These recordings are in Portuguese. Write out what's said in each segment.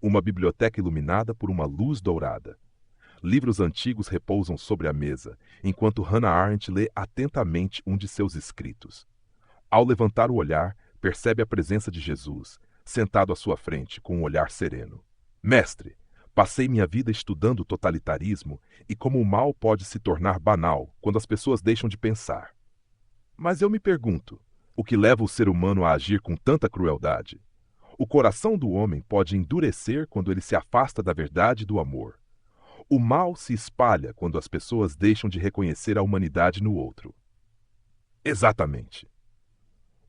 Uma biblioteca iluminada por uma luz dourada. Livros antigos repousam sobre a mesa, enquanto Hannah Arendt lê atentamente um de seus escritos. Ao levantar o olhar, percebe a presença de Jesus, sentado à sua frente, com um olhar sereno. Mestre, passei minha vida estudando o totalitarismo e como o mal pode se tornar banal quando as pessoas deixam de pensar. Mas eu me pergunto, o que leva o ser humano a agir com tanta crueldade? O coração do homem pode endurecer quando ele se afasta da verdade e do amor. O mal se espalha quando as pessoas deixam de reconhecer a humanidade no outro. Exatamente.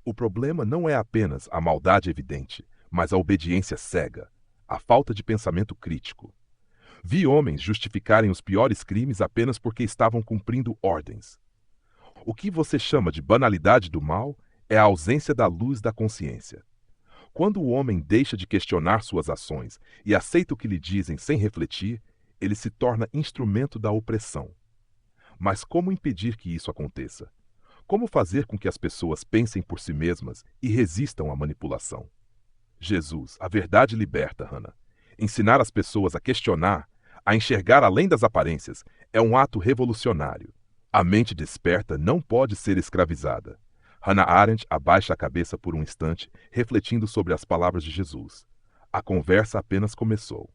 O problema não é apenas a maldade evidente, mas a obediência cega, a falta de pensamento crítico. Vi homens justificarem os piores crimes apenas porque estavam cumprindo ordens. O que você chama de banalidade do mal é a ausência da luz da consciência. Quando o homem deixa de questionar suas ações e aceita o que lhe dizem sem refletir, ele se torna instrumento da opressão. Mas como impedir que isso aconteça? Como fazer com que as pessoas pensem por si mesmas e resistam à manipulação? Jesus, a verdade liberta, Hannah. Ensinar as pessoas a questionar, a enxergar além das aparências, é um ato revolucionário. A mente desperta não pode ser escravizada. Hannah Arendt abaixa a cabeça por um instante, refletindo sobre as palavras de Jesus. A conversa apenas começou.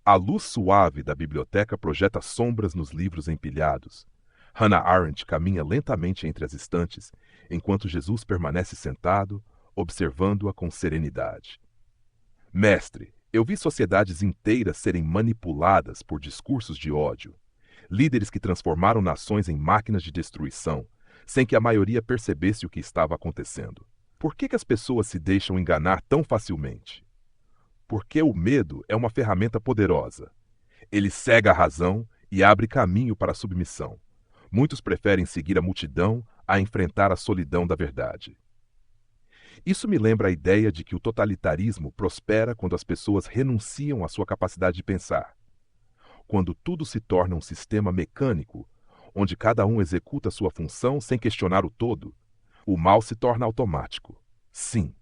A luz suave da biblioteca projeta sombras nos livros empilhados. Hannah Arendt caminha lentamente entre as estantes, enquanto Jesus permanece sentado, observando-a com serenidade. Mestre, eu vi sociedades inteiras serem manipuladas por discursos de ódio. Líderes que transformaram nações em máquinas de destruição, sem que a maioria percebesse o que estava acontecendo. Por que as pessoas se deixam enganar tão facilmente? Porque o medo é uma ferramenta poderosa. Ele cega a razão e abre caminho para a submissão. Muitos preferem seguir a multidão a enfrentar a solidão da verdade. Isso me lembra a ideia de que o totalitarismo prospera quando as pessoas renunciam à sua capacidade de pensar. Quando tudo se torna um sistema mecânico, onde cada um executa sua função sem questionar o todo, o mal se torna automático. Sim,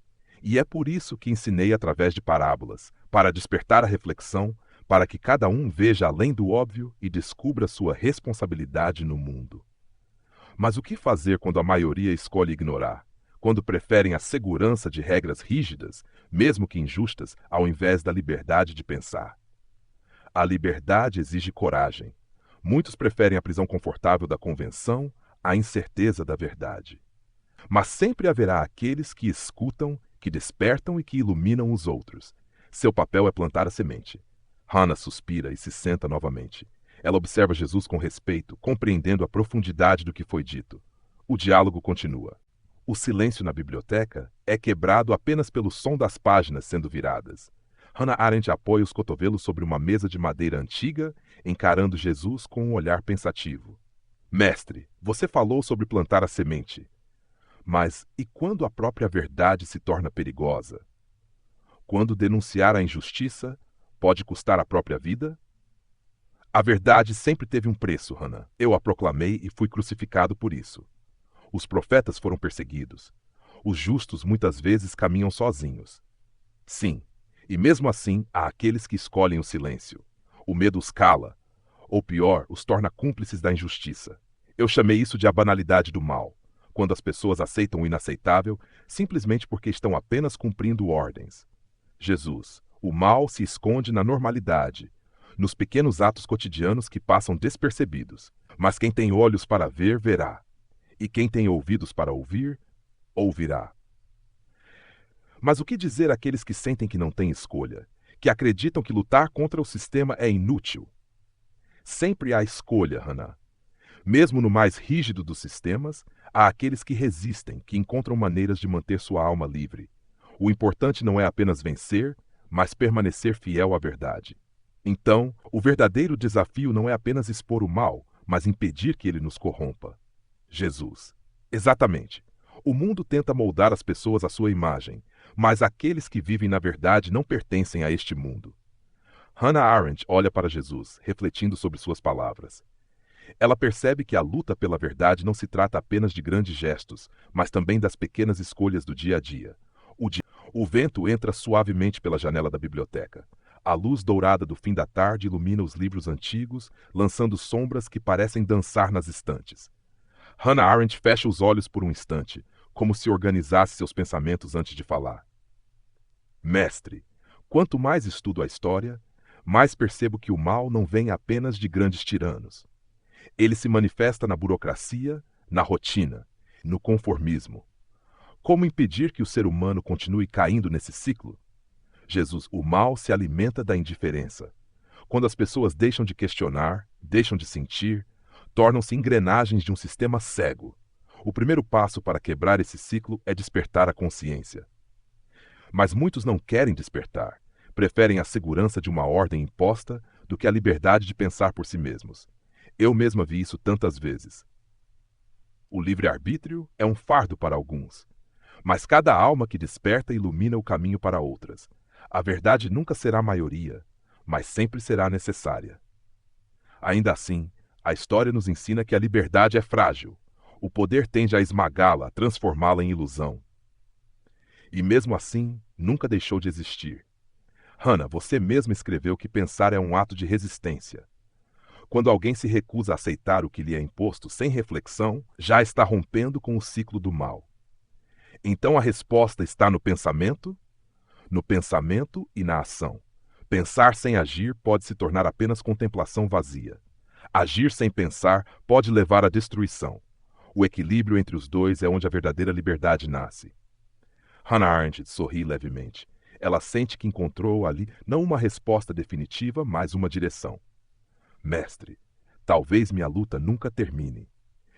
e é por isso que ensinei através de parábolas, para despertar a reflexão, para que cada um veja além do óbvio e descubra sua responsabilidade no mundo. Mas o que fazer quando a maioria escolhe ignorar? Quando preferem a segurança de regras rígidas, mesmo que injustas, ao invés da liberdade de pensar? A liberdade exige coragem. Muitos preferem a prisão confortável da convenção à incerteza da verdade. Mas sempre haverá aqueles que escutam, que despertam e que iluminam os outros. Seu papel é plantar a semente. Hannah suspira e se senta novamente. Ela observa Jesus com respeito, compreendendo a profundidade do que foi dito. O diálogo continua. O silêncio na biblioteca é quebrado apenas pelo som das páginas sendo viradas. Hannah Arendt apoia os cotovelos sobre uma mesa de madeira antiga, encarando Jesus com um olhar pensativo. Mestre, você falou sobre plantar a semente. Mas e quando a própria verdade se torna perigosa? Quando denunciar a injustiça pode custar a própria vida? A verdade sempre teve um preço, Hannah. Eu a proclamei e fui crucificado por isso. Os profetas foram perseguidos. Os justos muitas vezes caminham sozinhos. Sim, e mesmo assim há aqueles que escolhem o silêncio. O medo os cala, ou pior, os torna cúmplices da injustiça. Eu chamei isso de a banalidade do mal, quando as pessoas aceitam o inaceitável simplesmente porque estão apenas cumprindo ordens. Jesus, o mal se esconde na normalidade, nos pequenos atos cotidianos que passam despercebidos. Mas quem tem olhos para ver, verá. E quem tem ouvidos para ouvir, ouvirá. Mas o que dizer àqueles que sentem que não têm escolha, que acreditam que lutar contra o sistema é inútil? Sempre há escolha, Hannah. Mesmo no mais rígido dos sistemas, há aqueles que resistem, que encontram maneiras de manter sua alma livre. O importante não é apenas vencer, mas permanecer fiel à verdade. Então, o verdadeiro desafio não é apenas expor o mal, mas impedir que ele nos corrompa. Jesus. Exatamente. O mundo tenta moldar as pessoas à sua imagem, mas aqueles que vivem na verdade não pertencem a este mundo. Hannah Arendt olha para Jesus, refletindo sobre suas palavras. Ela percebe que a luta pela verdade não se trata apenas de grandes gestos, mas também das pequenas escolhas do dia a dia. O vento entra suavemente pela janela da biblioteca. A luz dourada do fim da tarde ilumina os livros antigos, lançando sombras que parecem dançar nas estantes. Hannah Arendt fecha os olhos por um instante, como se organizasse seus pensamentos antes de falar. Mestre, quanto mais estudo a história, mais percebo que o mal não vem apenas de grandes tiranos. Ele se manifesta na burocracia, na rotina, no conformismo. Como impedir que o ser humano continue caindo nesse ciclo? Jesus, o mal se alimenta da indiferença. Quando as pessoas deixam de questionar, deixam de sentir, tornam-se engrenagens de um sistema cego. O primeiro passo para quebrar esse ciclo é despertar a consciência. Mas muitos não querem despertar, preferem a segurança de uma ordem imposta do que a liberdade de pensar por si mesmos. Eu mesma vi isso tantas vezes. O livre-arbítrio é um fardo para alguns, mas cada alma que desperta ilumina o caminho para outras. A verdade nunca será maioria, mas sempre será necessária. Ainda assim, a história nos ensina que a liberdade é frágil. O poder tende a esmagá-la, a transformá-la em ilusão. E mesmo assim, nunca deixou de existir. Hannah, você mesma escreveu que pensar é um ato de resistência. Quando alguém se recusa a aceitar o que lhe é imposto sem reflexão, já está rompendo com o ciclo do mal. Então a resposta está no pensamento e na ação. Pensar sem agir pode se tornar apenas contemplação vazia. Agir sem pensar pode levar à destruição. O equilíbrio entre os dois é onde a verdadeira liberdade nasce. Hannah Arendt sorri levemente. Ela sente que encontrou ali não uma resposta definitiva, mas uma direção. Mestre, talvez minha luta nunca termine.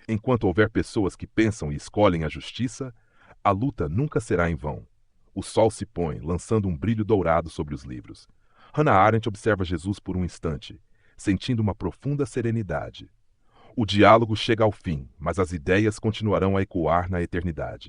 Enquanto houver pessoas que pensam e escolhem a justiça, a luta nunca será em vão. O sol se põe, lançando um brilho dourado sobre os livros. Hannah Arendt observa Jesus por um instante, sentindo uma profunda serenidade. O diálogo chega ao fim, mas as ideias continuarão a ecoar na eternidade.